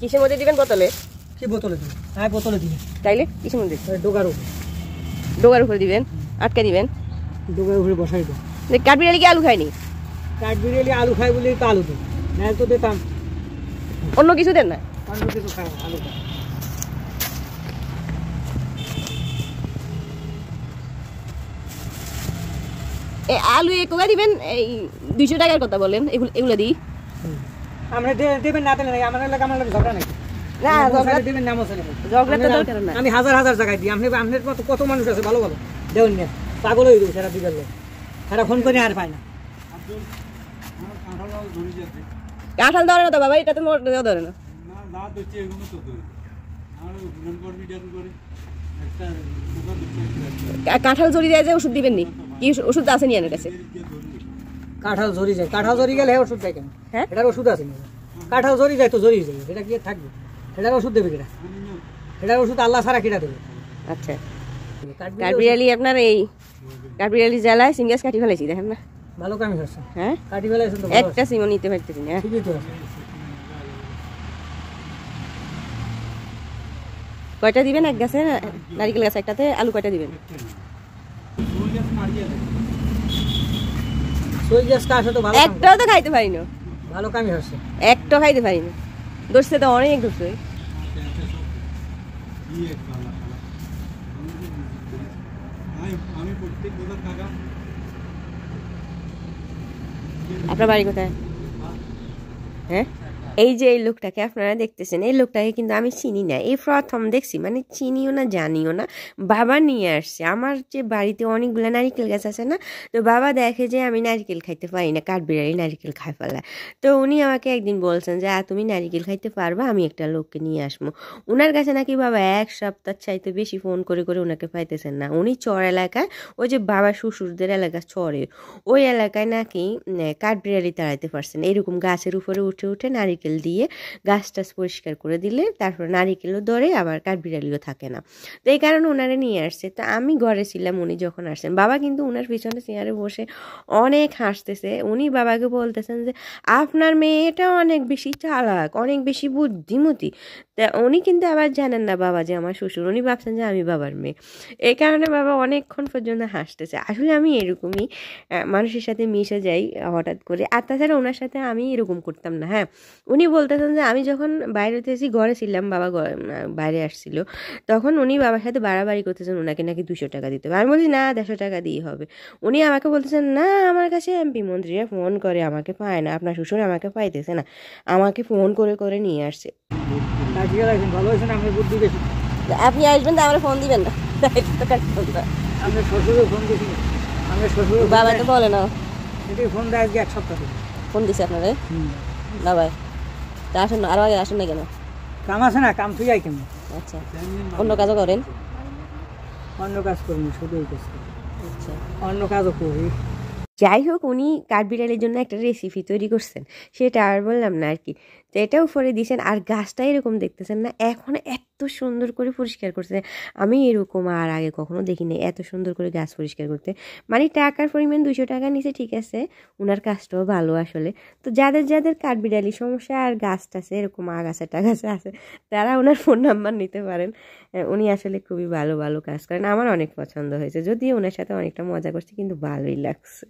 কিসের মধ্যে দিবেন? বোতলে? কি বোতলে দিবেন? হ্যাঁ বোতলে দিবেন। তাইলে কিসের মধ্যে? ডোগার উপরে। ডোগার উপরে দিবেন, আটকে দিবেন, ডোগার উপরে বসাই দেন। কাঠবিড়ালি কি আলু খায়নি? কাঠবিড়ালি আলু খায় বলে তো আলু দেন, না তো দিতাম অন্য কিছু দেন না? অন্য কিছু খায় আলু খায়। আলু কোথায় দিবেন? এই 200 টাকার কথা বলেন, এগুলো দিই। আমরা দেবেন না দিলে নাই, আমার এলাকা আমার ঝগড়া নাই। না ঝগড়া দেবেন না মশলা ঝগড়া তো দরকার না। আমি হাজার হাজার জায়গায় দিই। আপনার মতো কত মানুষ আছে ভালো ভালো দেবেন না, পাগল হয়ে যাবে সারা দিবেন লোক, সারা ফোন করে আর পায় না। কাঁঠাল ধরে না তো বাবা, এটা তো ধরে না। কাঁঠাল জড়ি দেয় যে ওষুধ দিবেন নি? কি ওষুধ আছে নি কাছে? কাঁঠাল ঝরি যায়, কাঁঠাল ঝরি গেলে ওষুধ দেয় কেন? হ্যাঁ এটার ওষুধ আছে না? কাঁঠাল ঝরি যায় তো ঝরি যায়, এটা কি থাকবে? এটার ওষুধ দেবে কিনা? এটার ওষুধ আল্লাহ ছাড়া কিনা দেবে? আচ্ছা, কাঠবিড়ালি আপনার এই কাঠবিড়ালি জেলায় সিঙ্গাস কাটি ফেলেছি, দেখেন না? ভালো কামি হচ্ছে। হ্যাঁ কাটি ফেলাইছেন তো, একটা সিমও নিতে পারতেছি না। ঠিকই তো আছে। কয়টা দিবেন এক গাছে? নারিকেল গাছ একটাতে আলু কয়টা দিবেন? সই গাছ কাছে তো ভালো, একটাও তো খাইতে পারি না। ভালো কামি হচ্ছে। একটা খাইতে পারি না, দোষে তো অনেক দোষে। আপনার বাড়ি কোথায়? হ্যাঁ, এই যে এই লোকটাকে আপনারা দেখতেছেন, এই লোকটাকে কিন্তু আমি চিনি না, এই প্রথম দেখছি, মানে চিনিও না জানিও না। বাবা নিয়ে আসছে আমার যে বাড়িতে অনেকগুলো নারিকেল গাছ আছে না, তো বাবা দেখে যে আমি নারিকেল খাইতে পারি না, কাঠবিড়ালি নারিকেল খাই ফেলায়। তো উনি আমাকে একদিন বলছেন যে তুমি নারিকেল খাইতে পারবা, আমি একটা লোককে নিয়ে আসবো। উনার কাছে নাকি বাবা 1 সপ্তাহ চাইতে বেশি ফোন করে করে ওনাকে পাইতেছেন না। উনি চর এলাকায়, ওই যে বাবা শ্বশুরদের এলাকা চরে, ওই এলাকায় নাকি কাঠবিড়ালি তাড়াইতে পারছেন। এরকম গাছের উপরে উঠে উঠে নারিকেল দিয়ে গাছ টাছ পরিষ্কার করে দিলে তারপর নারিকেলও ধরে, আবার কাঠবিড়ালিও থাকে না। তো এই কারণে ওনারে নিয়ে আসছে। তো আমি ঘরে ছিলাম উনি যখন আসছেন, বাবা কিন্তু ওনার পিছনে চেয়ারে বসে অনেক হাসতেছে। উনি বাবাকে বলতেছেন যে আপনার মেয়েটা অনেক বেশি চালাক, অনেক বেশি বুদ্ধিমতী। তা উনি কিন্তু আবার জানেন না বাবা যে আমার শ্বশুর, উনি ভাবছেন যে আমি বাবার মেয়ে। এই কারণে বাবা অনেকক্ষণ পর্যন্ত হাসতেছে। আসলে আমি এরকমই মানুষের সাথে মিশে যাই হঠাৎ করে। আর তাছাড়া ওনার সাথে আমি এরকম করতাম না। হ্যাঁ, উনি বলতেছেন যে আমি যখন বাইরে এসেছি, ঘরে ছিলাম, বাবা বাইরে আসছিল, তখন উনি বাবার সাথে বাড়াবাড়ি করতেছেন, ওনাকে নাকি 200 টাকা দিতে হবে। আমি বলছি না, 150 টাকা দিয়ে হবে। উনি আমাকে বলতেছেন না, আমার কাছে এমপি মন্ত্রীরা ফোন করে, আমাকে পায় না, আপনার শ্বশুর আমাকে পাইতেছে না, আমাকে ফোন করে করে নিয়ে আসছে। ভালো হয়েছে না, আমি বুদ্ধি বেশি। আপনি আসবেন তো আমার ফোন দিবেন না? আমরা শ্বশুরের ফোন দিছি, আমরা শ্বশুর বাবা তো বলে না। এটাই ফোন দেয় আজকে 1 সপ্তাহ থেকে ফোন দিছে আপনারে? না ভাই, তা আসেন না, আরো আগে আসেন না কেন? কাম আছে না, কাম তুই আই কেমন? আচ্ছা, অন্য কাজও করেন? অন্য কাজ করবো, শুধু এই কাজ করি। আচ্ছা, অন্য কাজও করি। যাই হোক, উনি কাঠবিড়ালির জন্য একটা রেসিপি তৈরি করছেন, সেটা আর বললাম না আর কি। তো এটাও উপরে দিয়েছেন। আর গাছটা এরকম দেখতেছেন না, এখন এত সুন্দর করে পরিষ্কার করছে, আমি এরকম আর আগে কখনো দেখিনি এত সুন্দর করে গাছ পরিষ্কার করতে। মানে টাকার পরিমাণ 200 টাকা নিচে, ঠিক আছে, ওনার কাজটাও ভালো আসলে। তো যাদের যাদের কাঠবিড়ালি সমস্যা আর গাছটা আছে এরকম আগাছা টাগাছা আছে, তারা ওনার ফোন নাম্বার নিতে পারেন। উনি আসলে খুবই ভালো ভালো কাজ করেন, আমার অনেক পছন্দ হয়েছে, যদিও ওনার সাথে অনেকটা মজা করছে, কিন্তু ভালোই লাগছে।